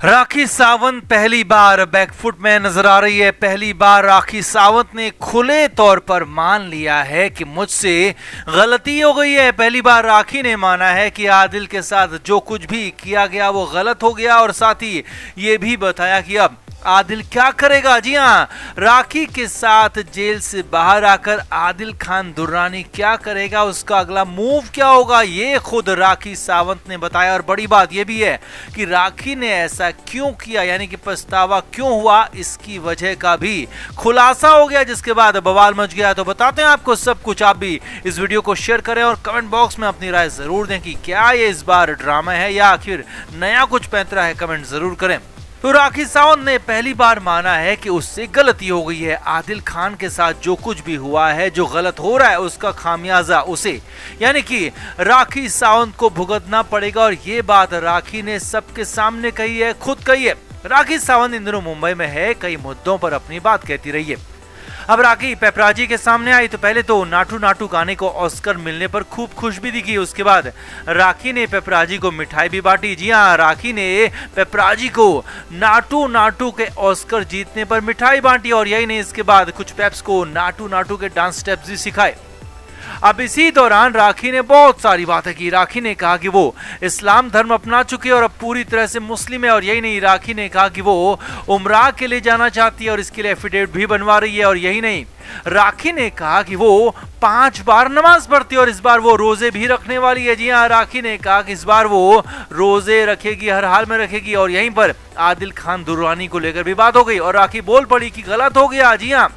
राखी सावंत पहली बार बैकफुट में नजर आ रही है। पहली बार राखी सावंत ने खुले तौर पर मान लिया है कि मुझसे गलती हो गई है। पहली बार राखी ने माना है कि आदिल के साथ जो कुछ भी किया गया वो गलत हो गया और साथ ही ये भी बताया कि अब आदिल क्या करेगा। जी हाँ, राखी के साथ जेल से बाहर आकर आदिल खान दुर्रानी क्या करेगा, उसका अगला मूव क्या होगा, ये खुद राखी सावंत ने बताया। और बड़ी बात यह भी है कि राखी ने ऐसा क्यों किया, यानी कि पछतावा क्यों हुआ, इसकी वजह का भी खुलासा हो गया, जिसके बाद बवाल मच गया। तो बताते हैं आपको सब कुछ। आप भी इस वीडियो को शेयर करें और कमेंट बॉक्स में अपनी राय जरूर दें कि क्या ये इस बार ड्रामा है या आखिर नया कुछ पैंतरा है। कमेंट जरूर करें। तो राखी सावंत ने पहली बार माना है कि उससे गलती हो गई है। आदिल खान के साथ जो कुछ भी हुआ है, जो गलत हो रहा है, उसका खामियाजा उसे यानी कि राखी सावंत को भुगतना पड़ेगा। और ये बात राखी ने सबके सामने कही है, खुद कही है। राखी सावंत इन दिनों मुंबई में है, कई मुद्दों पर अपनी बात कहती रही है। अब राखी पेपराजी के सामने आई तो पहले तो नाटू नाटू गाने को ऑस्कर मिलने पर खूब खुश भी दिखी। उसके बाद राखी ने पेपराजी को मिठाई भी बांटी। जी हाँ, राखी ने पेपराजी को नाटू नाटू के ऑस्कर जीतने पर मिठाई बांटी। और यही नहीं, इसके बाद कुछ पेप्स को नाटू नाटू के डांस स्टेप्स भी सिखाए। अब इसी दौरान राखी ने बहुत सारी बातें की। राखी ने कहा कि वो इस्लाम धर्म अपना चुकी है और अब पूरी तरह से मुस्लिम है। और यही नहीं, राखी ने कहा कि वो उमराह के लिए जाना चाहती है और इसके लिए एफिडेविट भी बनवा रही है। और यही नहीं, राखी ने कहा कि वो 5 बार नमाज पढ़ती है और इस बार वो रोजे भी रखने वाली है। जी हाँ, राखी ने कहा कि इस बार वो रोजे रखेगी, हर हाल में रखेगी। और यहीं पर आदिल खान दुर्रानी को लेकर भी बात हो गई और राखी बोल पड़ी कि गलत हो गया। जी हाँ,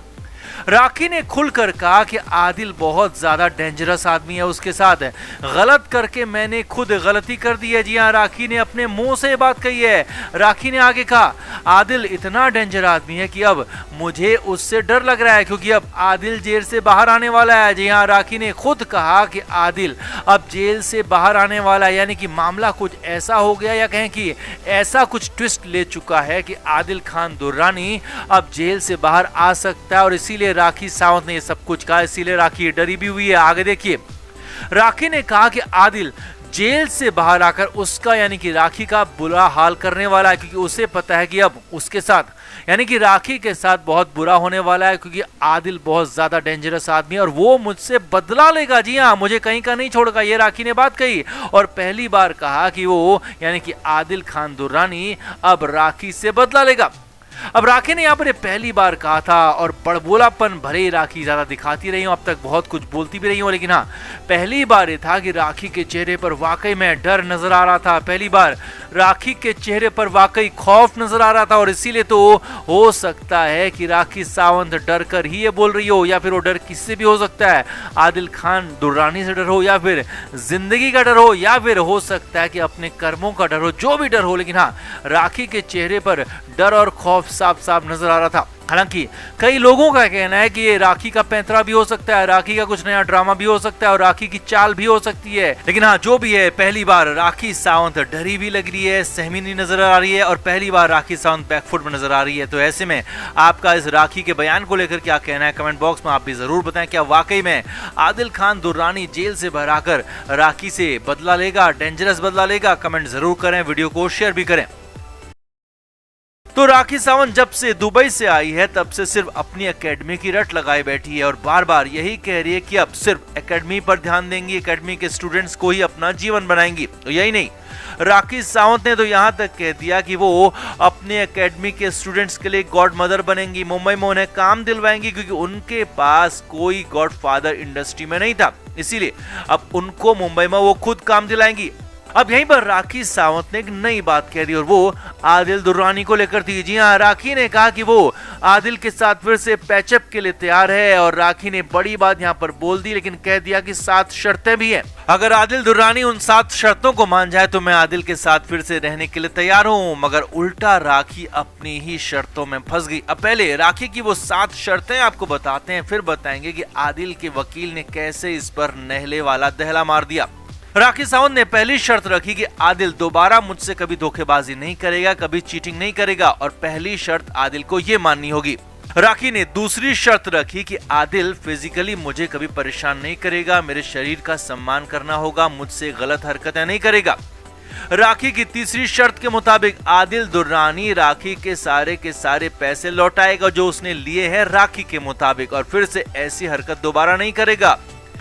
राखी ने खुलकर कहा कि आदिल बहुत ज्यादा डेंजरस आदमी है, उसके साथ गलत करके मैंने खुद गलती कर दी है। जी हाँ, राखी ने अपने मुंह से बात कही है। राखी ने आगे कहा, आदिल इतना डेंजर आदमी है कि अब मुझे उससे डर लग रहा है, क्योंकि अब आदिल जेल से बाहर आने वाला है। जी हाँ, राखी ने खुद कहा कि आदिल अब जेल से बाहर आने वाला है, यानी कि मामला कुछ ऐसा हो गया या कहें कि ऐसा कुछ ट्विस्ट ले चुका है कि आदिल खान दुर्रानी अब जेल से बाहर आ सकता है। और इसीलिए राखी सावंत ने ये सब कुछ कहा, इसीलिए राखी डरी भी हुई है। आगे देखिए, राखी ने कहा कि आदिल जेल से बाहर आकर उसका यानी कि राखी का बुरा हाल करने वाला है, क्योंकि उसे पता है कि अब उसके साथ यानी कि राखी के साथ बहुत बुरा होने वाला है, क्योंकि आदिल बहुत ज्यादा डेंजरस आदमी है और वो मुझसे बदला लेगा। जी हाँ, मुझे कहीं का नहीं छोड़ेगा, ये राखी ने बात कही। और पहली बार कहा कि वो यानी कि आदिल खान दुर्रानी अब राखी से बदला लेगा। अब राखी ने यहाँ पर पहली बार कहा था और बड़बोलापन भरे ही राखी ज्यादा दिखाती रही हूँ, अब तक बहुत कुछ बोलती भी रही हूँ, लेकिन हाँ, पहली बार ये था कि राखी के चेहरे पर वाकई में डर नजर आ रहा था। पहली बार राखी के चेहरे पर वाकई खौफ नजर आ रहा था। और इसीलिए तो हो सकता है कि राखी सावंत डर कर ही ये बोल रही हो, या फिर वो डर किससे भी हो सकता है, आदिल खान दुर्रानी से डर हो, या फिर जिंदगी का डर हो, या फिर हो सकता है कि अपने कर्मों का डर हो, जो भी डर हो। लेकिन हाँ, राखी के चेहरे पर डर और खौफ साफ साफ नजर आ रहा था। हालांकि कई लोगों का कहना है कि ये राखी का पैंतरा भी हो सकता है, राखी का कुछ नया ड्रामा भी हो सकता है और राखी की चाल भी हो सकती है। लेकिन हाँ, जो भी है, पहली बार राखी सावंत डरी भी लग रही है, सहमी नहीं नजर आ रही है और पहली बार राखी सावंत बैकफुट में नजर आ रही है। तो ऐसे में आपका इस राखी के बयान को लेकर क्या कहना है, कमेंट बॉक्स में आप भी जरूर बताएं। क्या वाकई में आदिल खान दुर्रानी जेल से बाहर आकर राखी से बदला लेगा, डेंजरस बदला लेगा? कमेंट जरूर करें, वीडियो को शेयर भी करें। तो राखी सावंत जब से दुबई से आई है तब से सिर्फ अपनी एकेडमी की रट लगाए बैठी है और बार बार यही कह रही है कि अब सिर्फ एकेडमी पर ध्यान देंगी, एकेडमी के स्टूडेंट्स को ही अपना जीवन बनाएंगी। तो यही नहीं, राखी सावंत ने तो यहां तक कह दिया कि वो अपने एकेडमी के स्टूडेंट्स के लिए गॉड मदर बनेंगी, मुंबई में उन्हें काम दिलवाएंगी, क्योंकि उनके पास कोई गॉड फादर इंडस्ट्री में नहीं था, इसीलिए अब उनको मुंबई में वो खुद काम दिलाएंगी। अब यहीं पर राखी सावंत ने एक नई बात कह दी और वो आदिल दुर्रानी को लेकर थी। जी हाँ, राखी ने कहा कि वो आदिल के साथ फिर से पैचअप के लिए तैयार है और राखी ने बड़ी बात यहाँ पर बोल दी, लेकिन कह दिया कि 7 शर्तें भी हैं। अगर आदिल दुर्रानी उन 7 शर्तों को मान जाए तो मैं आदिल के साथ फिर से रहने के लिए तैयार हूँ। मगर उल्टा राखी अपनी ही शर्तों में फंस गई। अब पहले राखी की वो 7 शर्तें आपको बताते हैं, फिर बताएंगे कि आदिल के वकील ने कैसे इस पर नहले वाला दहला मार दिया। राखी सावंत ने पहली शर्त रखी कि आदिल दोबारा मुझसे कभी धोखेबाजी नहीं करेगा, कभी चीटिंग नहीं करेगा और पहली शर्त आदिल को यह माननी होगी। राखी ने दूसरी शर्त रखी कि आदिल फिजिकली मुझे कभी परेशान नहीं करेगा, मेरे शरीर का सम्मान करना होगा, मुझसे गलत हरकतें नहीं करेगा। राखी की तीसरी शर्त के मुताबिक आदिल दुर्रानी राखी के सारे पैसे लौटाएगा जो उसने लिए हैं राखी के मुताबिक, और फिर से ऐसी हरकत दोबारा नहीं करेगा।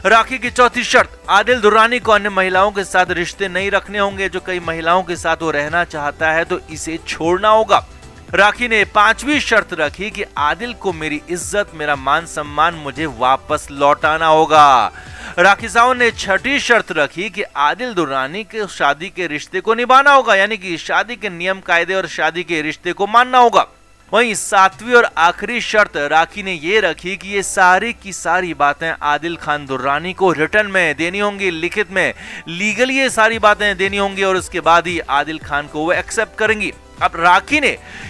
राखी की चौथी शर्त, आदिल दुर्रानी को अन्य महिलाओं के साथ रिश्ते नहीं रखने होंगे। जो कई महिलाओं के साथ वो रहना चाहता है तो इसे छोड़ना होगा। राखी ने पांचवी शर्त रखी कि आदिल को मेरी इज्जत, मेरा मान सम्मान मुझे वापस लौटाना होगा। राखी सावंत ने छठी शर्त रखी कि आदिल दुर्रानी के शादी के रिश्ते को निभाना होगा, यानी कि शादी के नियम कायदे और शादी के रिश्ते को मानना होगा। वहीं सातवीं और आखिरी शर्त राखी ने ये रखी कि ये सारी की सारी बातें आदिल खान दुर्रानी को रिटर्न में देनी होंगी, लिखित में, लीगली ये सारी बातें देनी होंगी, और उसके बाद ही आदिल खान को वो एक्सेप्ट करेंगी। अब राखी ने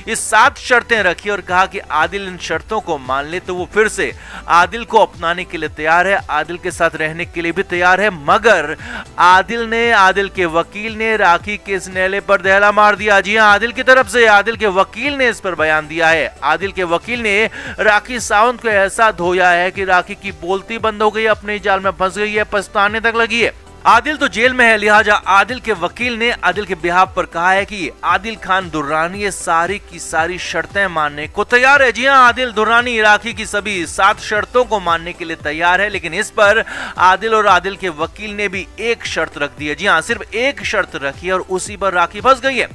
ये 7 शर्तें रखी और कहा कि आदिल इन शर्तों को मान ले तो वो फिर से आदिल को अपनाने के लिए तैयार है, आदिल के साथ रहने के लिए भी तैयार है। मगर आदिल के वकील ने राखी के इस नैले पर दहला मार दिया। जी हां, आदिल की तरफ से आदिल के वकील ने इस पर बयान दिया है। आदिल के वकील ने राखी सावंत को ऐसा धोया है कि राखी की बोलती बंद हो गई, अपने जाल में फंस गई है, पछताने तक लगी है। आदिल तो जेल में है, लिहाजा आदिल के वकील ने आदिल के बिहाफ पर कहा है कि आदिल खान दुर्रानी ये सारी की सारी शर्तें मानने को तैयार है। जी हां, आदिल दुर्रानी राखी की सभी 7 शर्तों को मानने के लिए तैयार है, लेकिन इस पर आदिल और आदिल के वकील ने भी एक शर्त रख दी है। जी हां, सिर्फ एक शर्त रखी है और उसी पर राखी फंस गई है।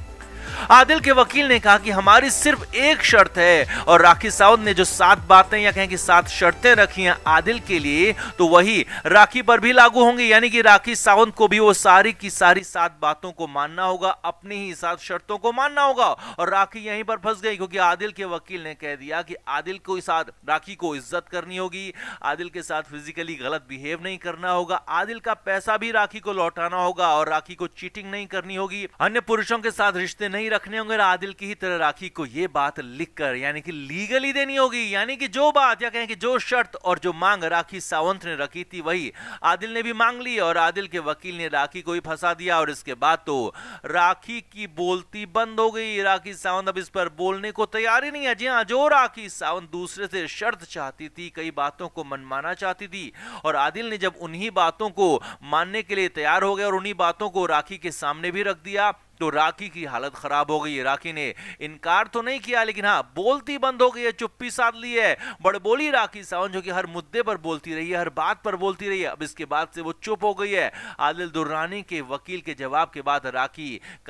आदिल के वकील ने कहा कि हमारी सिर्फ एक शर्त है, और राखी सावंत ने जो 7 बातें या कहें कि 7 शर्तें रखी हैं आदिल के लिए, तो वही राखी पर भी लागू होंगी, यानी कि राखी सावंत को भी वो सारी की सारी 7 बातों को मानना होगा, अपनी ही 7 शर्तों को मानना होगा। और राखी यहीं पर फंस गई, क्योंकि आदिल के वकील ने कह दिया कि आदिल को साथ राखी को इज्जत करनी होगी, आदिल के साथ फिजिकली गलत बिहेव नहीं करना होगा, आदिल का पैसा भी राखी को लौटाना होगा, और राखी को चीटिंग नहीं करनी होगी, अन्य पुरुषों के साथ रिश्ते नहीं रखने होंगे। आदिल की ही तरह राखी को यह बात लिखकर यानी कि लीगली देनी होगी, यानी कि जो बात या कहें कि जो शर्त और जो मांग राखी सावंत ने रखी थी वही आदिल ने भी मांग ली, और आदिल के वकील ने राखी को ही फंसा दिया। और इसके बाद तो राखी की बोलती बंद हो गई। राखी सावंत अब इस पर बोलने को तैयार ही नहीं है। जी हां, जो राखी सावंत दूसरे से शर्त चाहती थी, कई बातों को मनमाना चाहती थी, और आदिल ने जब उन्हीं बातों को मानने के लिए तैयार हो गया और उन्हीं बातों को राखी के सामने भी रख दिया, तो राखी की हालत खराब हो गई। राखी ने इनकार तो नहीं किया, लेकिन हाँ, बोलती बंद हो गई है, चुप्पी साध ली है। बड़बोली राखी सावंत जो कि हर मुद्दे पर बोलती रही है, हर बात पर बोलती रही है, अब इसके बाद से वो चुप हो गई है। आदिल दुर्रानी के वकील के जवाब के बाद राखी कहीं